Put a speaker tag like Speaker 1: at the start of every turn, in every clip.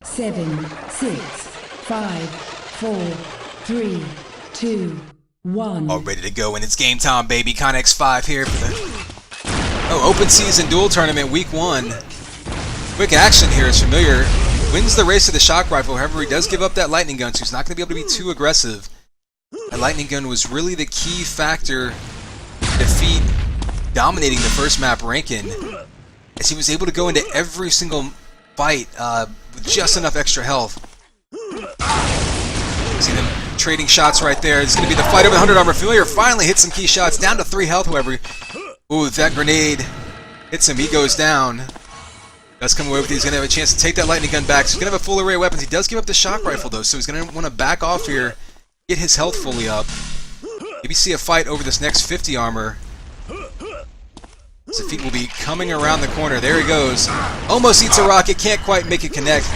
Speaker 1: 7, 6, 5, 4, 3, 2, 1.
Speaker 2: All ready to go, and it's game time, baby. Connex 5 here for the open season duel tournament, week 1. Quick action here is Familiar. Wins the race to the shock rifle. However, he does give up that lightning gun, so he's not going to be able to be too aggressive. That lightning gun was really the key factor to defeat dominating the first map Rankin, as he was able to go into every single fight with just enough extra health. See them trading shots right there. It's going to be the fight over the 100 armor. Familiar finally hits some key shots, down to 3 health, however. Ooh, that grenade hits him. He goes down. Does come away with it. He's going to have a chance to take that lightning gun back. So he's going to have a full array of weapons. He does give up the shock rifle, though, so he's going to want to back off here, get his health fully up. Maybe see a fight over this next 50 armor. Zafit will be coming around the corner. There he goes. Almost eats a rocket. Can't quite make it connect.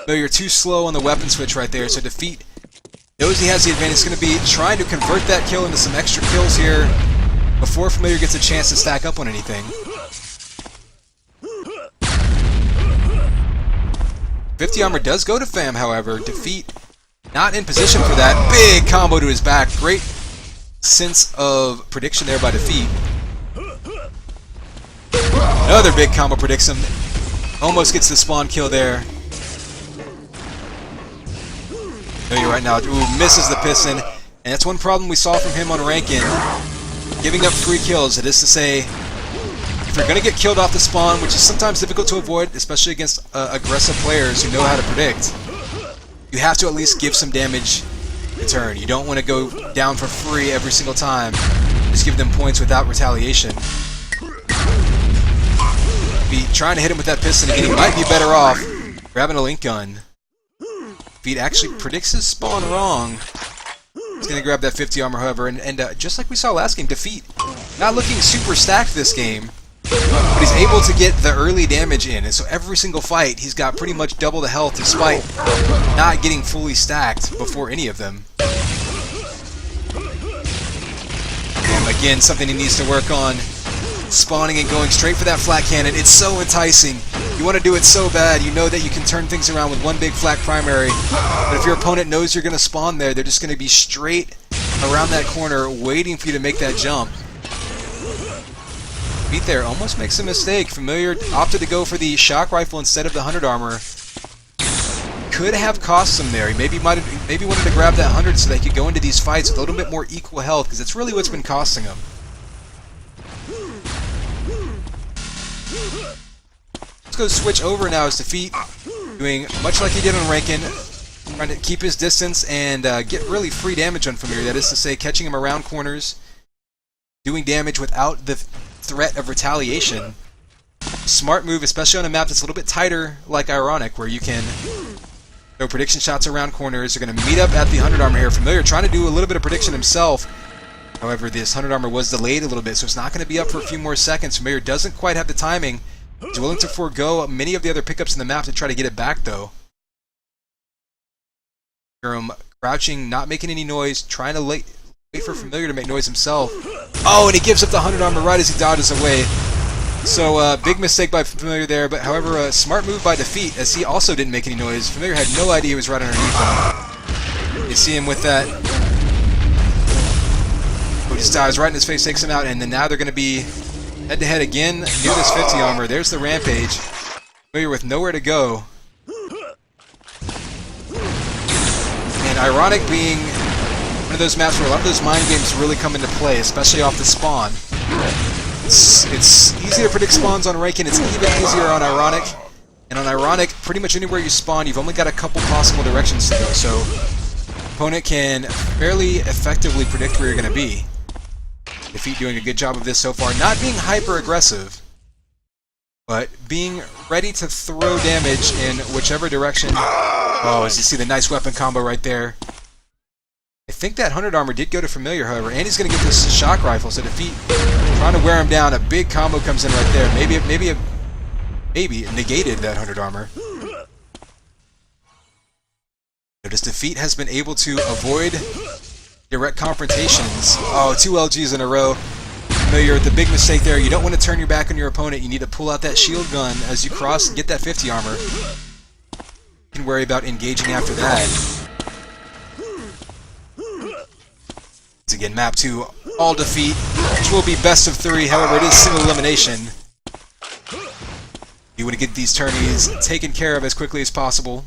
Speaker 2: Though you're too slow on the weapon switch right there. So Defeat knows he has the advantage. He's going to be trying to convert that kill into some extra kills here before Familiar gets a chance to stack up on anything. 50 armor does go to Fam, however. Defeat not in position for that. Big combo to his back. Great sense of prediction there by Defeat. Another big combo predicts him. Almost gets the spawn kill there. Familiar right now. Ooh, misses the piston. And that's one problem we saw from him on Rankin. Giving up free kills. It is to say, if you're going to get killed off the spawn, which is sometimes difficult to avoid, especially against aggressive players who know how to predict, you have to at least give some damage in turn. You don't want to go down for free every single time. Just give them points without retaliation. Be trying to hit him with that piston again. He might be better off grabbing a link gun. Feet actually predicts his spawn wrong. He's going to grab that 50 armor, however, and just like we saw last game, Defeat not looking super stacked this game, but he's able to get the early damage in, and so every single fight he's got pretty much double the health despite not getting fully stacked before any of them. And again, something he needs to work on, spawning and going straight for that flat cannon. It's so enticing. You want to do it so bad. You know that you can turn things around with one big flat primary, but if your opponent knows you're going to spawn there, they're just going to be straight around that corner waiting for you to make that jump. Beat there almost makes a mistake. Familiar opted to go for the shock rifle instead of the 100 armor. Could have cost him there. He maybe wanted to grab that 100 so they could go into these fights with a little bit more equal health, because that's really what's been costing him. Let's go switch over now as Defeat, doing much like he did on Rankin, trying to keep his distance and get really free damage on Familiar. That is to say, catching him around corners, doing damage without the threat of retaliation. Smart move, especially on a map that's a little bit tighter, like Ironic, where you can throw prediction shots around corners. They're going to meet up at the 100 armor here. Familiar trying to do a little bit of prediction himself. However, this 100 armor was delayed a little bit, so it's not going to be up for a few more seconds. Familiar doesn't quite have the timing. He's willing to forego many of the other pickups in the map to try to get it back, though. Crouching, not making any noise, trying to wait for Familiar to make noise himself. Oh, and he gives up the 100 armor right as he dodges away. So, big mistake by Familiar there, but however, a smart move by Defeat, as he also didn't make any noise. Familiar had no idea he was right underneath him. You see him with that. Oh, just dives right in his face, takes him out, and then now they're going to be head-to-head again near this 50 armor. There's the Rampage. Familiar with nowhere to go. And Ironic being one of those maps where a lot of those mind games really come into play, especially off the spawn. It's easy to predict spawns on Rankin. It's even easier on Ironic. And on Ironic, pretty much anywhere you spawn, you've only got a couple possible directions to go. So, opponent can fairly effectively predict where you're going to be. Defeat doing a good job of this so far. Not being hyper-aggressive, but being ready to throw damage in whichever direction. Oh, as you see the nice weapon combo right there. I think that 100 armor did go to Familiar, however, and he's going to get this shock rifle, so Defeat trying to wear him down. A big combo comes in right there. Maybe negated that 100 armor. Notice Defeat has been able to avoid direct confrontations. Oh, 2 LGs in a row. Familiar, the big mistake there. You don't want to turn your back on your opponent. You need to pull out that shield gun as you cross and get that 50 armor. can worry about engaging after that. Once again, map 2, all defeat, which will be best of 3, however it is single elimination. You want to get these tourneys taken care of as quickly as possible.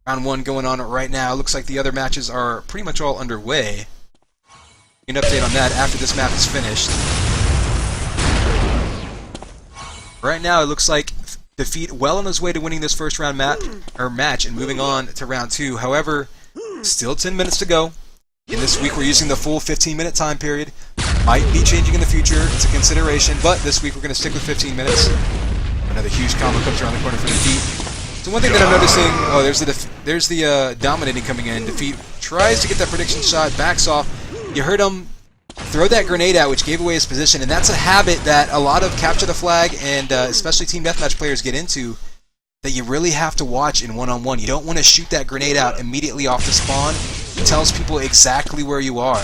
Speaker 2: Round 1 going on right now. Looks like the other matches are pretty much all underway. An update on that after this map is finished. Right now it looks like Defeat well on his way to winning this first round match and moving on to round 2. However, still 10 minutes to go. In this week we're using the full 15-minute time period. Might be changing in the future, it's a consideration, but this week we're going to stick with 15 minutes. Another huge combo comes around the corner for Defeat. So one thing that I'm noticing, there's the dominating coming in. Defeat tries to get that prediction shot, backs off. You heard him throw that grenade out, which gave away his position, and that's a habit that a lot of capture the flag and especially team deathmatch players get into, that you really have to watch in one-on-one. You don't want to shoot that grenade out immediately off the spawn. It tells people exactly where you are,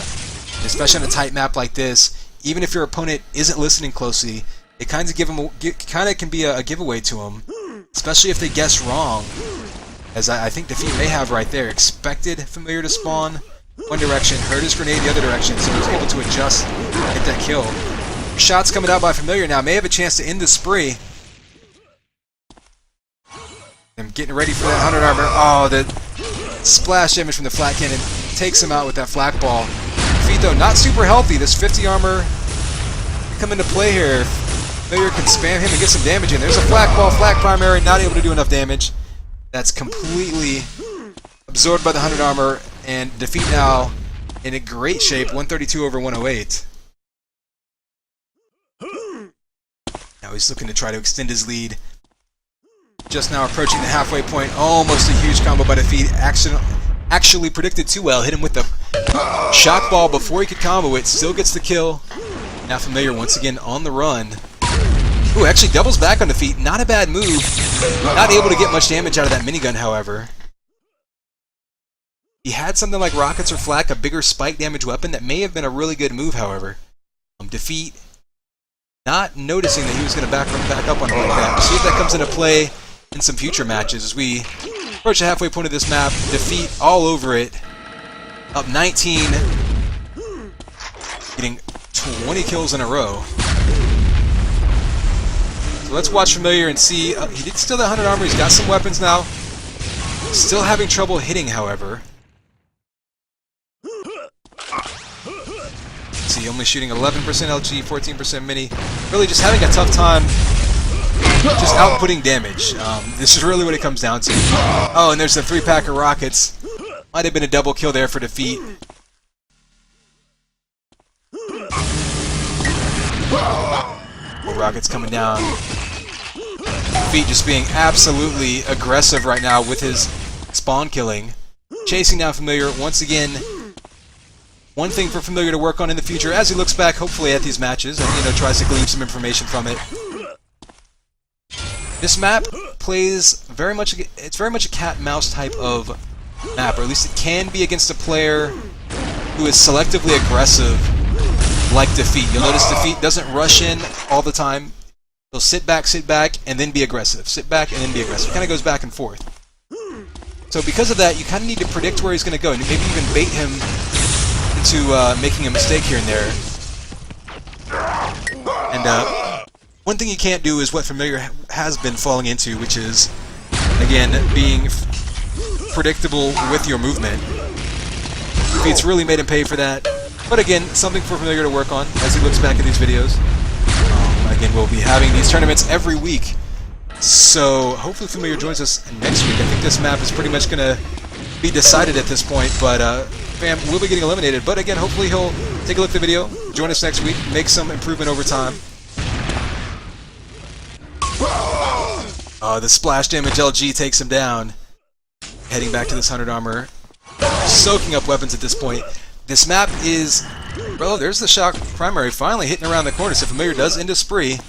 Speaker 2: especially on a tight map like this. Even if your opponent isn't listening closely, it kind of can be a giveaway to them, especially if they guess wrong, as I think Defeat may have right there. Expected Familiar to spawn one direction, heard his grenade the other direction, so he was able to adjust, get that kill. Shots coming out by Familiar now, may have a chance to end the spree. I'm getting ready for that 100 armor. Oh, the splash damage from the flat cannon takes him out with that flak ball. Defeat though, not super healthy. This 50 armor come into play here. Familiar can spam him and get some damage in. There's a flak ball, flak primary, not able to do enough damage. That's completely absorbed by the 100 armor, and Defeat now in a great shape, 132 over 108. Now he's looking to try to extend his lead. Just now approaching the halfway point. Almost a huge combo by Defeat. Actually predicted too well. Hit him with the shock ball before he could combo it. Still gets the kill. Now Familiar once again on the run. Ooh, actually doubles back on Defeat. Not a bad move. Not able to get much damage out of that minigun, however. He had something like rockets or flak, a bigger spike damage weapon. That may have been a really good move, however. Defeat not noticing that he was going to back up on him like that. We'll see if that comes into play in some future matches as we approach the halfway point of this map. Defeat all over it. Up 19. Getting 20 kills in a row. So let's watch Familiar and see. He did steal that 100 armor. He's got some weapons now. Still having trouble hitting, however. See, only shooting 11% LG, 14% mini. Really just having a tough time just outputting damage. This is really what it comes down to. Oh, and there's the 3-pack of rockets. Might have been a double kill there for Defeat. More rockets coming down. Defeat just being absolutely aggressive right now with his spawn killing. Chasing down Familiar once again. One thing for Familiar to work on in the future as he looks back, hopefully, at these matches and tries to glean some information from it. This map plays very much. It's very much a cat-mouse type of map, or at least it can be against a player who is selectively aggressive, like Defeat. You'll notice Defeat doesn't rush in all the time. He'll sit back, and then be aggressive. Sit back, and then be aggressive. Kind of goes back and forth. So because of that, you kind of need to predict where he's going to go, and maybe even bait him into making a mistake here and there. And one thing you can't do is what Familiar has been falling into, which is, again, being predictable with your movement. Defeat's really made him pay for that. But again, something for Familiar to work on as he looks back at these videos. Again, we'll be having these tournaments every week. So hopefully Familiar joins us next week. I think this map is pretty much going to be decided at this point, but Fam will be getting eliminated. But again, hopefully he'll take a look at the video, join us next week, make some improvement over time. The splash damage LG takes him down. Heading back to this 100 armor. Soaking up weapons at this point. This map is... Well, there's the shock primary finally hitting around the corner, so Familiar does end a spree.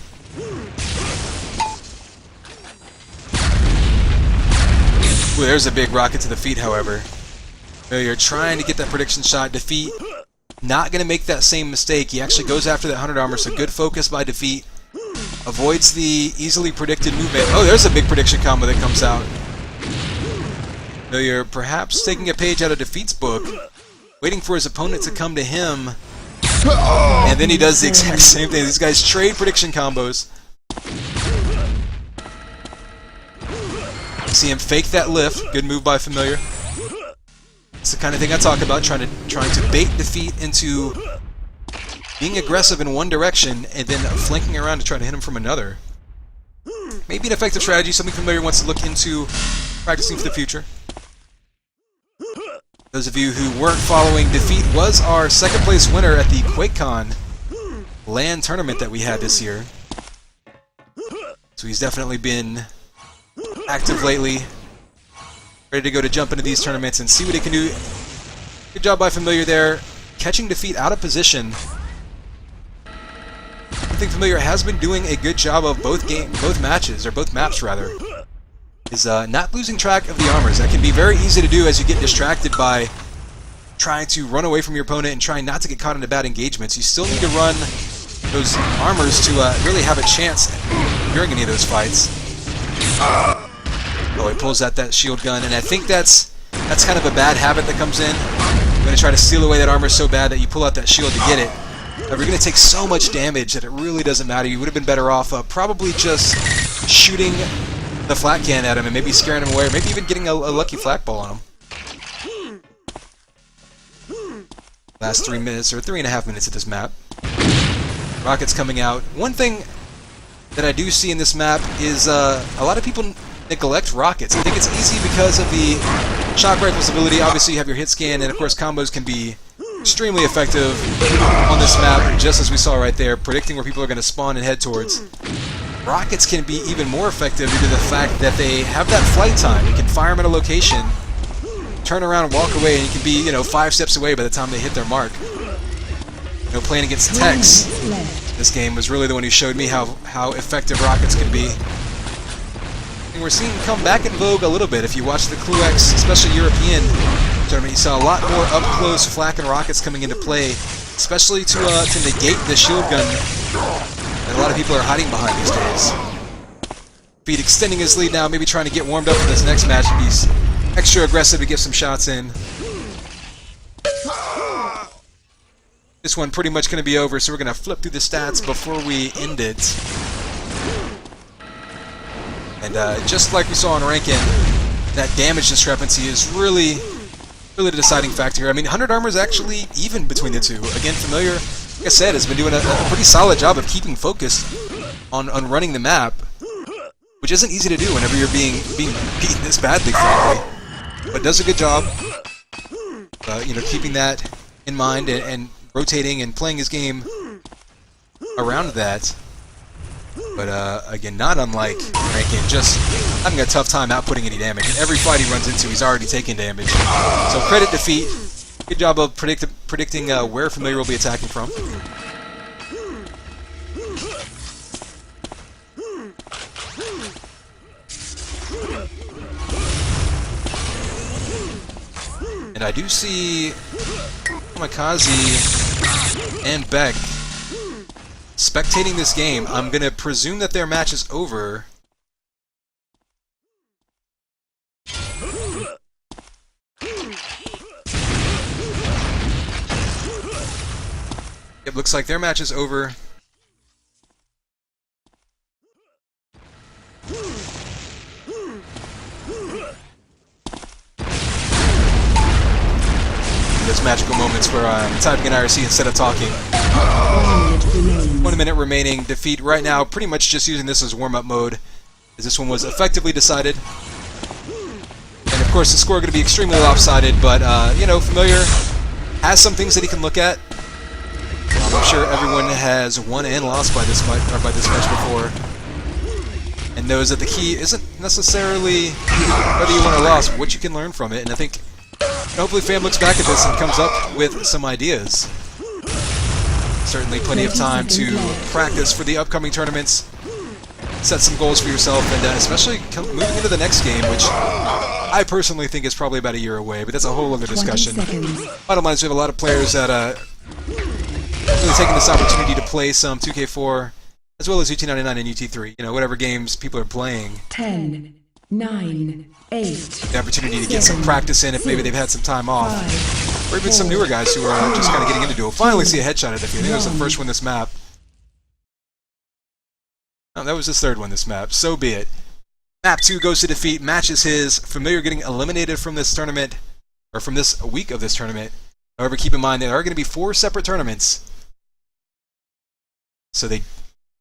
Speaker 2: Ooh, there's a big rocket to the feet, however. Familiar trying to get that prediction shot. Defeat not going to make that same mistake. He actually goes after that 100 armor, so good focus by Defeat. Avoids the easily predicted movement. Oh, there's a big prediction combo that comes out. Familiar perhaps taking a page out of Defeat's book, waiting for his opponent to come to him, and then he does the exact same thing. These guys trade prediction combos. See him fake that lift. Good move by Familiar. It's the kind of thing I talk about, trying to bait Defeat into being aggressive in one direction and then flanking around to try to hit him from another. Maybe an effective strategy, something Familiar wants to look into practicing for the future. Those of you who weren't following, Defeat was our second place winner at the QuakeCon LAN tournament that we had this year. So he's definitely been active lately. Ready to go to jump into these tournaments and see what he can do. Good job by Familiar there, catching Defeat out of position. I think Familiar has been doing a good job of both maps rather. Is not losing track of the armors. That can be very easy to do as you get distracted by trying to run away from your opponent and trying not to get caught into bad engagements. You still need to run those armors to really have a chance during any of those fights. Oh, he pulls out that shield gun, and I think that's kind of a bad habit that comes in. You're going to try to steal away that armor so bad that you pull out that shield to get it. You're going to take so much damage that it really doesn't matter. You would have been better off probably just shooting the flat can at him and maybe scaring him away, or maybe even getting a lucky flak ball on him. Last 3 minutes, or 3.5 minutes of this map. Rockets coming out. One thing that I do see in this map is a lot of people neglect rockets. I think it's easy because of the shock rifle's ability. Obviously you have your hit scan, and of course combos can be extremely effective on this map, just as we saw right there, predicting where people are going to spawn and head towards. Rockets can be even more effective due to the fact that they have that flight time. You can fire them at a location, turn around and walk away, and you can be, 5 steps away by the time they hit their mark. Playing against Tex, this game was really the one who showed me how effective rockets can be. And we're seeing them come back in vogue a little bit. If you watch the Cluex, especially European tournament, you saw a lot more up-close flak and rockets coming into play, especially to negate the shield gun that a lot of people are hiding behind these days. Defeat extending his lead now, maybe trying to get warmed up for this next match. He's extra aggressive to get some shots in. This one pretty much going to be over, so we're going to flip through the stats before we end it. And just like we saw on Rankin, that damage discrepancy is really the deciding factor here. I mean, 100 armor is actually even between the two. Again, Familiar, like I said, has been doing a pretty solid job of keeping focused on running the map, which isn't easy to do whenever you're being beaten this badly, frankly. But does a good job, keeping that in mind and rotating and playing his game around that. But again, not unlike Rankin, just having a tough time outputting any damage. In every fight he runs into, he's already taking damage. So credit Defeat. Good job of predicting where Familiar will be attacking from. And I do see Kamikaze and Beck spectating this game. I'm going to presume that their match is over. It looks like their match is over. Those magical moments where I'm typing in IRC instead of talking. 1 minute remaining. Defeat right now pretty much just using this as warm-up mode, as this one was effectively decided. And of course the score is going to be extremely lopsided, but Familiar has some things that he can look at. I'm sure everyone has won and lost by this match before, and knows that the key isn't necessarily whether you won or lost, but what you can learn from it. And I think hopefully Fam looks back at this and comes up with some ideas. Certainly plenty of time to practice for the upcoming tournaments, set some goals for yourself, and especially moving into the next game, which I personally think is probably about a year away, but that's a whole other discussion. Bottom line is we have a lot of players that really taking this opportunity to play some 2K4, as well as UT99 and UT3, whatever games people are playing.
Speaker 1: 10, 9, 8.
Speaker 2: The opportunity to get some practice in if maybe they've had some time off.
Speaker 1: 5,
Speaker 2: Or even some newer guys who are just kind of getting into Duel. Finally see a headshot at the few. I think it was the first one this map. Oh, that was his third one this map. So be it. Map 2 goes to defeat, matches his. Familiar getting eliminated from this tournament, or from this week of this tournament. However, keep in mind there are going to be 4 separate tournaments. So they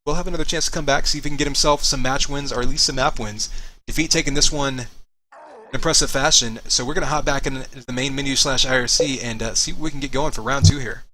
Speaker 2: will have another chance to come back, see if he can get himself some match wins, or at least some map wins. Defeat taking this one in impressive fashion. So we're going to hop back in the main menu /IRC and see what we can get going for round 2 here.